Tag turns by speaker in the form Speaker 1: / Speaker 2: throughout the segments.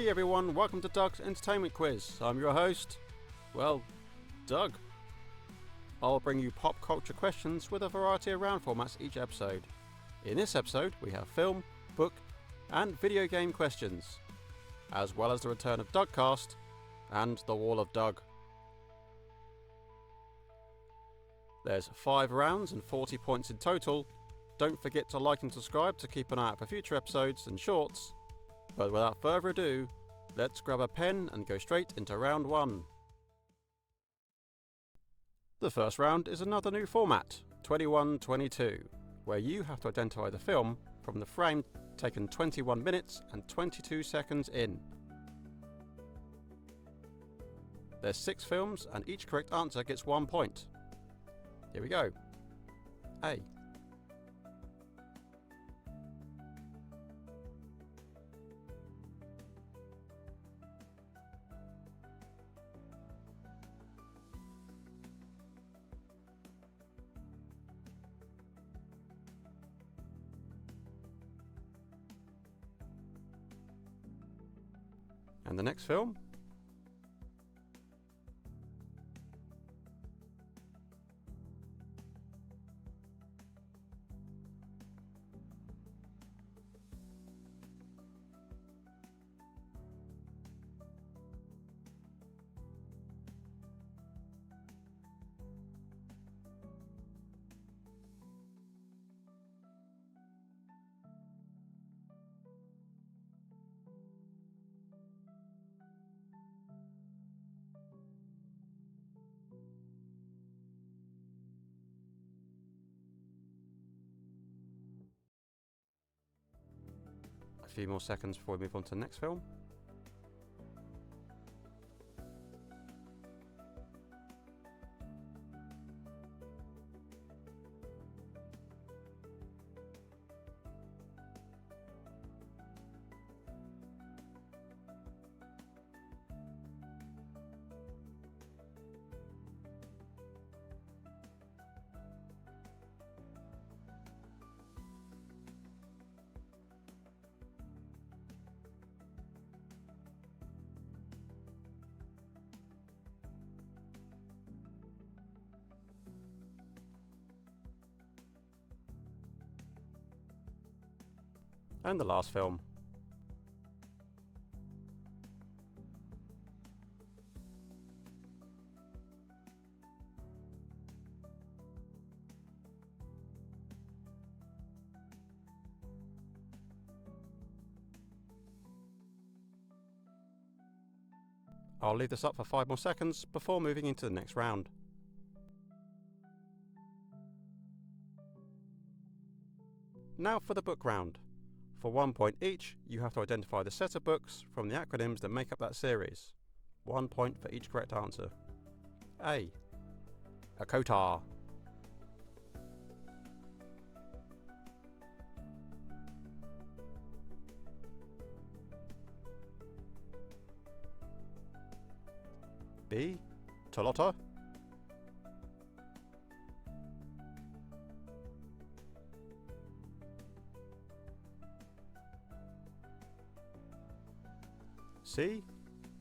Speaker 1: Hey everyone, welcome to Doug's Entertainment Quiz. I'm your host, Doug. I'll bring you pop culture questions with a variety of round formats each episode. In this episode, we have film, book, and video game questions, as well as the return of DougCast and the Wall of Doug. There's 5 rounds and 40 points in total. Don't forget to like and subscribe to keep an eye out for future episodes and shorts. But without further ado, let's grab a pen and go straight into round 1. The first round is another new format, 21-22, where you have to identify the film from the frame taken 21 minutes and 22 seconds in. There's 6 films and each correct answer gets 1 point. Here we go. A. And the next film? A few more seconds before we move on to the next film. And the last film. I'll leave this up for 5 more seconds before moving into the next round. Now for the book round. For 1 point each, you have to identify the set of books from the acronyms that make up that series. 1 point for each correct answer. A. Akotar. B. Tolota. C.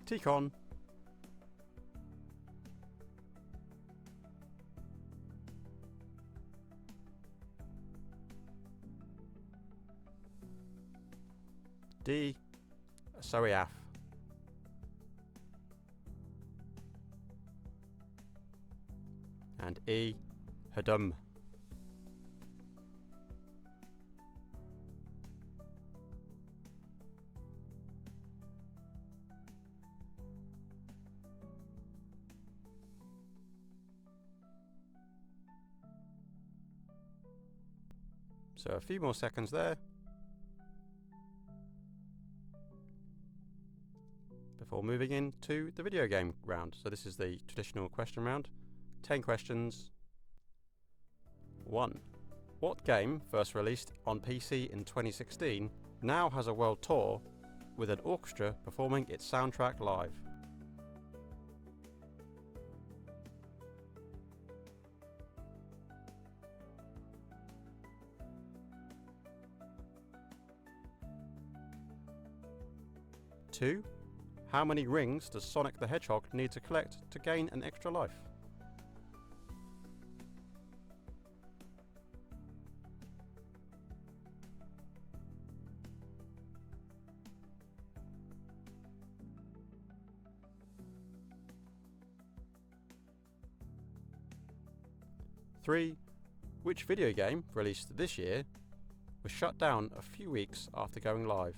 Speaker 1: Tikon. D. Soiaf. And E. Hadum. So a few more seconds there before moving into the video game round. So this is the traditional question round. 10 questions. 1. What game, first released on PC in 2016, now has a world tour with an orchestra performing its soundtrack live? 2. How many rings does Sonic the Hedgehog need to collect to gain an extra life? 3. Which video game, released this year, was shut down a few weeks after going live?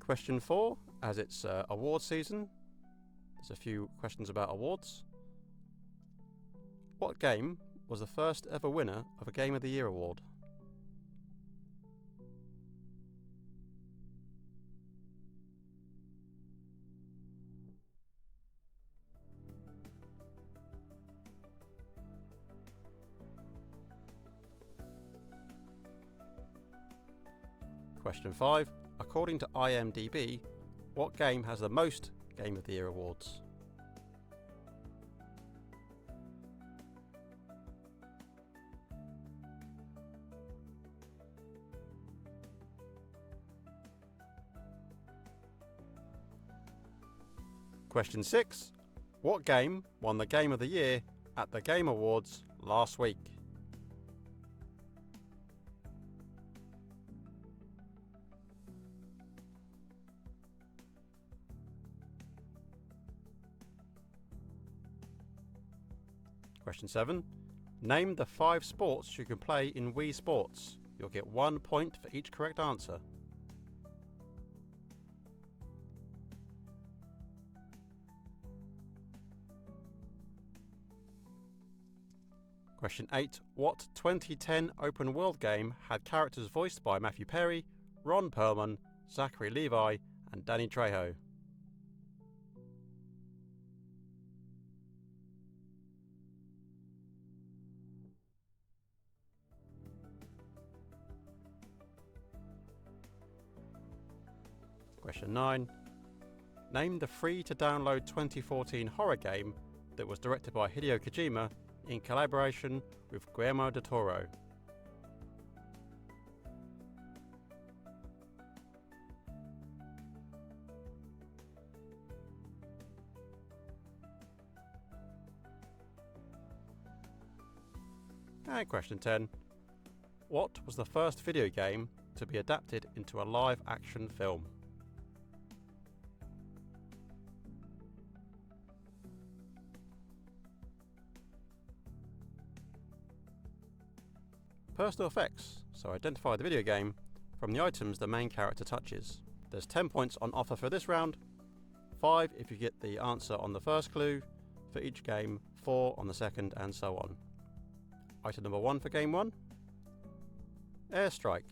Speaker 1: Question 4, as it's award season, there's a few questions about awards. What game was the first ever winner of a Game of the Year award? Question 5. According to IMDb, what game has the most Game of the Year awards? Question 6. What game won the Game of the Year at the Game Awards last week? Question 7. Name the 5 sports you can play in Wii Sports. You'll get 1 point for each correct answer. Question 8. What 2010 open world game had characters voiced by Matthew Perry, Ron Perlman, Zachary Levi and Danny Trejo? Question 9. Name the free-to-download 2014 horror game that was directed by Hideo Kojima in collaboration with Guillermo del Toro. And question 10. What was the first video game to be adapted into a live-action film? Personal effects, so identify the video game from the items the main character touches. There's 10 points on offer for this round, 5 if you get the answer on the first clue for each game, 4 on the second and so on. Item number 1 for game 1, airstrike.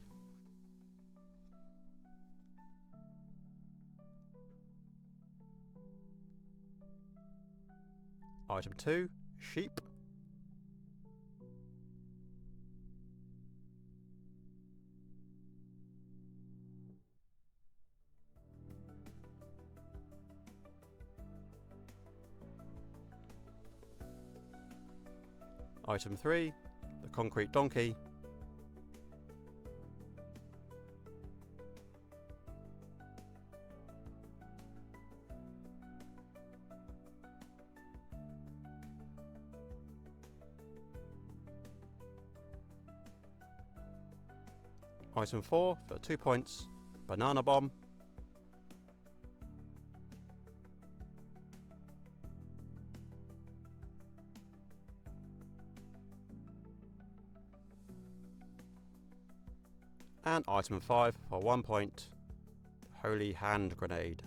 Speaker 1: Item 2, sheep. Item 3, the concrete donkey. Item 4 for 2 points, banana bomb. And item 5 for 1 point, holy hand grenade.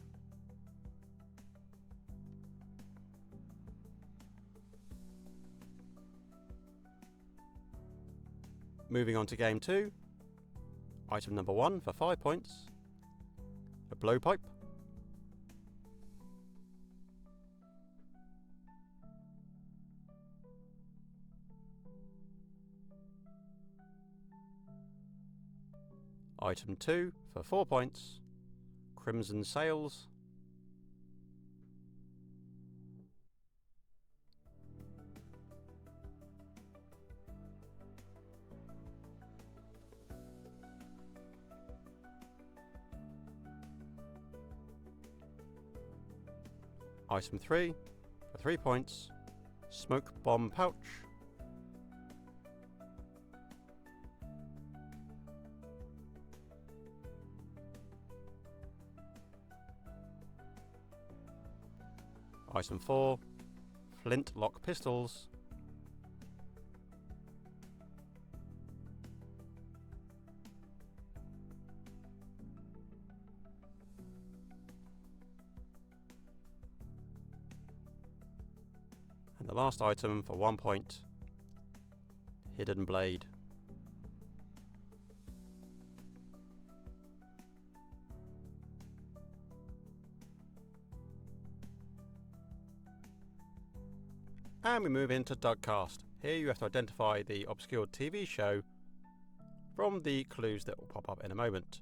Speaker 1: Moving on to game 2, item number 1 for 5 points, a blowpipe. Item 2 for 4 points, crimson sails. Item 3, for 3 points, smoke bomb pouch. Item 4, flintlock pistols. And the last item for 1 point, hidden blade. And we move into DougCast. Here you have to identify the obscured TV show from the clues that will pop up in a moment.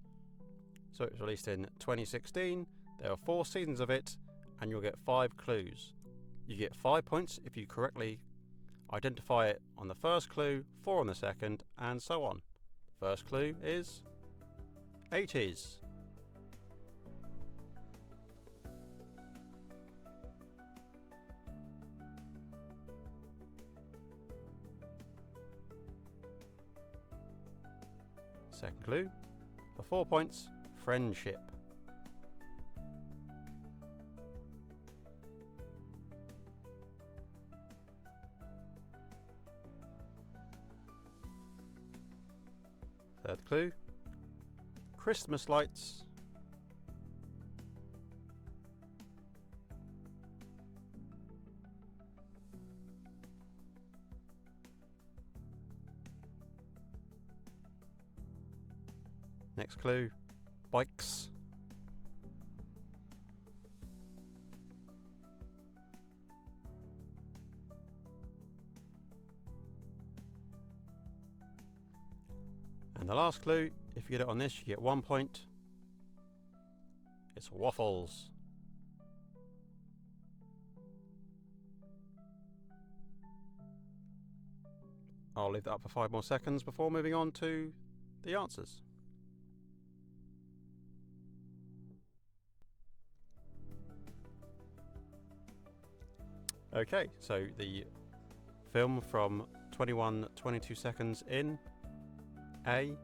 Speaker 1: So it was released in 2016, there are 4 seasons of it, and you'll get 5 clues. You get 5 points if you correctly identify it on the first clue, 4 on the second, and so on. First clue is 80s. Second clue, for 4 points, friendship. Third clue, Christmas lights. Next clue, bikes. And the last clue, if you get it on this, you get 1 point. It's waffles. I'll leave that up for 5 more seconds before moving on to the answers. Okay, so the film from 22 seconds in, A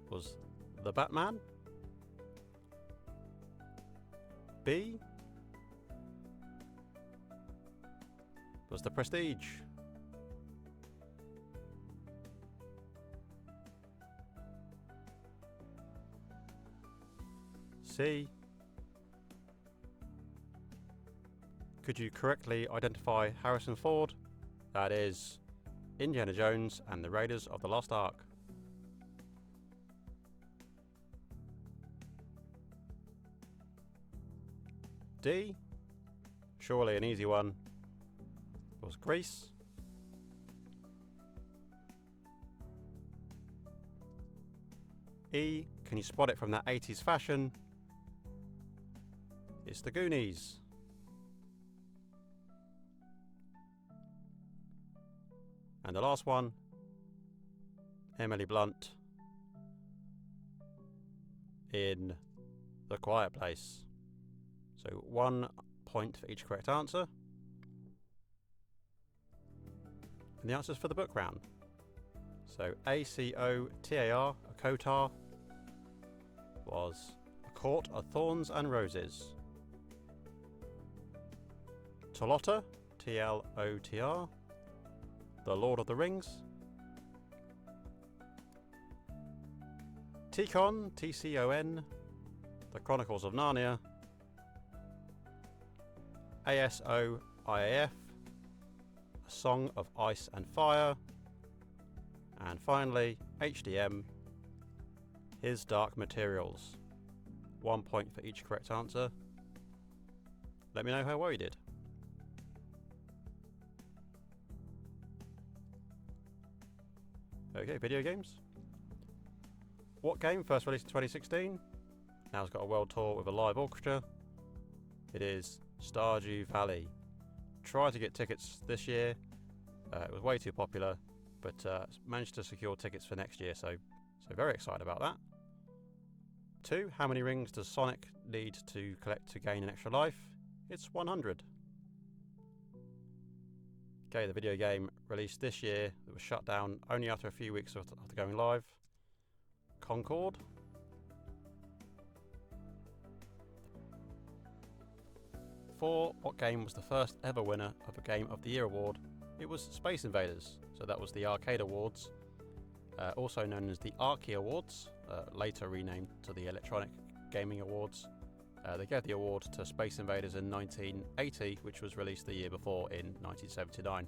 Speaker 1: was The Batman, B was The Prestige, C, could you correctly identify Harrison Ford? That is Indiana Jones and the Raiders of the Lost Ark. D, surely an easy one, was Grease. E, can you spot it from that 80s fashion? It's The Goonies. And the last one, Emily Blunt in The Quiet Place. So 1 point for each correct answer. And the answers for the book round. So ACOTAR, a Kotar, was A Court of Thorns and Roses. Tolotta, TLOTR, The Lord of the Rings. Tikon, TCON, The Chronicles of Narnia. ASOIAF, A Song of Ice and Fire. And finally, HDM, His Dark Materials. 1 point for each correct answer. Let me know how well you did. Okay, video games. What game first released in 2016? Now it's got a world tour with a live orchestra. It is Stardew Valley. Tried to get tickets this year. It was way too popular, but managed to secure tickets for next year, so very excited about that. 2, how many rings does Sonic need to collect to gain an extra life? It's 100. Okay, the video game released this year, it was shut down only after a few weeks after going live. Concord. For what game was the first ever winner of a Game of the Year award? It was Space Invaders, so that was the Arcade Awards, also known as the Archie Awards, later renamed to the Electronic Gaming Awards. They gave the award to Space Invaders in 1980, which was released the year before in 1979.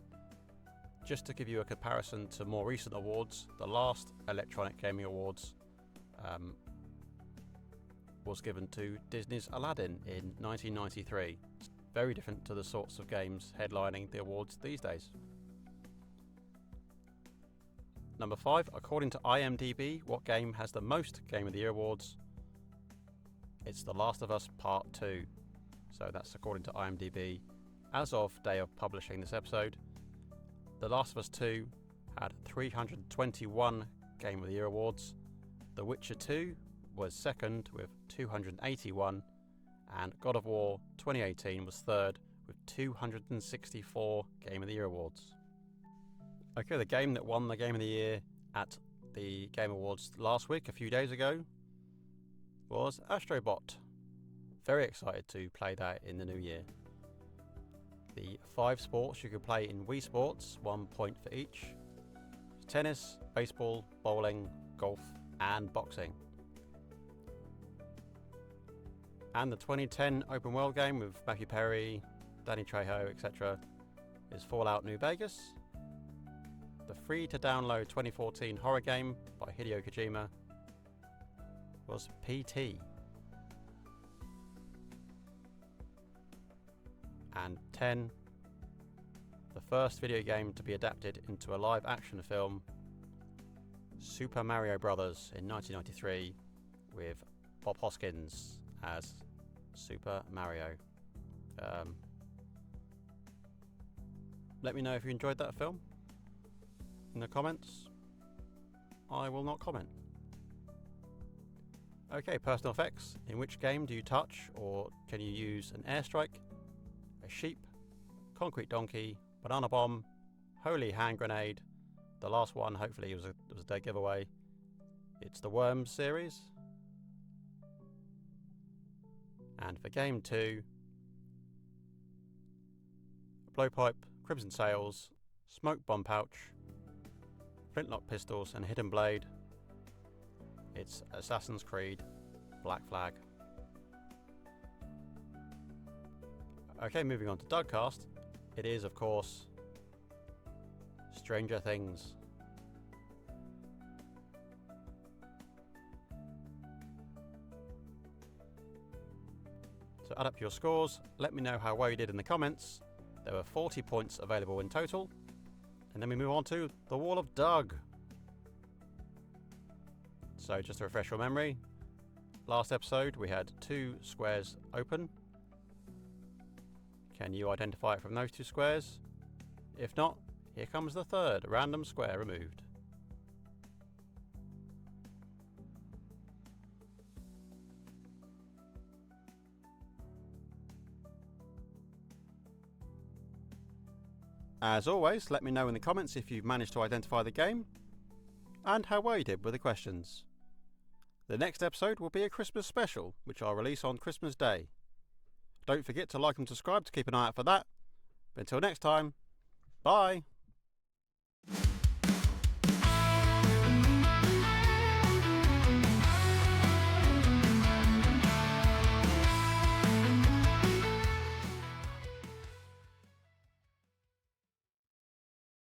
Speaker 1: Just to give you a comparison to more recent awards, the last Electronic Gaming Awards was given to Disney's Aladdin in 1993. It's very different to the sorts of games headlining the awards these days. Number 5, according to IMDb, what game has the most Game of the Year awards? It's The Last of Us Part 2. So that's according to IMDb. As of day of publishing this episode, The Last of Us 2 had 321 Game of the Year awards. The Witcher 2 was second with 281, and God of War 2018 was third with 264 Game of the Year awards. Okay, the game that won the Game of the Year at the Game Awards last week, a few days ago, was Astrobot. Very excited to play that in the new year. The 5 sports you could play in Wii Sports, 1 point for each: tennis, baseball, bowling, golf and boxing. And the 2010 open world game with Matthew Perry, Danny Trejo, etc. is Fallout New Vegas. The free to download 2014 horror game by Hideo Kojima was PT. And 10, the first video game to be adapted into a live action film, Super Mario Bros. In 1993 with Bob Hoskins as Super Mario. Let me know if you enjoyed that film in the comments. I will not comment. Okay, personal effects. In which game do you touch or can you use an airstrike, a sheep, concrete donkey, banana bomb, holy hand grenade? The last one, hopefully, was a dead giveaway. It's the Worms series. And for game 2, blowpipe, crimson sails, smoke bomb pouch, flintlock pistols and hidden blade. It's Assassin's Creed Black Flag. Okay, moving on to DougCast. It is, of course, Stranger Things. So add up your scores, let me know how well you did in the comments. There were 40 points available in total. And then we move on to the Wall of Doug. So just to refresh your memory, last episode we had 2 squares open. Can you identify it from those 2 squares? If not, here comes the third random square removed. As always, let me know in the comments if you've managed to identify the game and how well you did with the questions. The next episode will be a Christmas special, which I'll release on Christmas Day. Don't forget to like and subscribe to keep an eye out for that. But until next time, bye!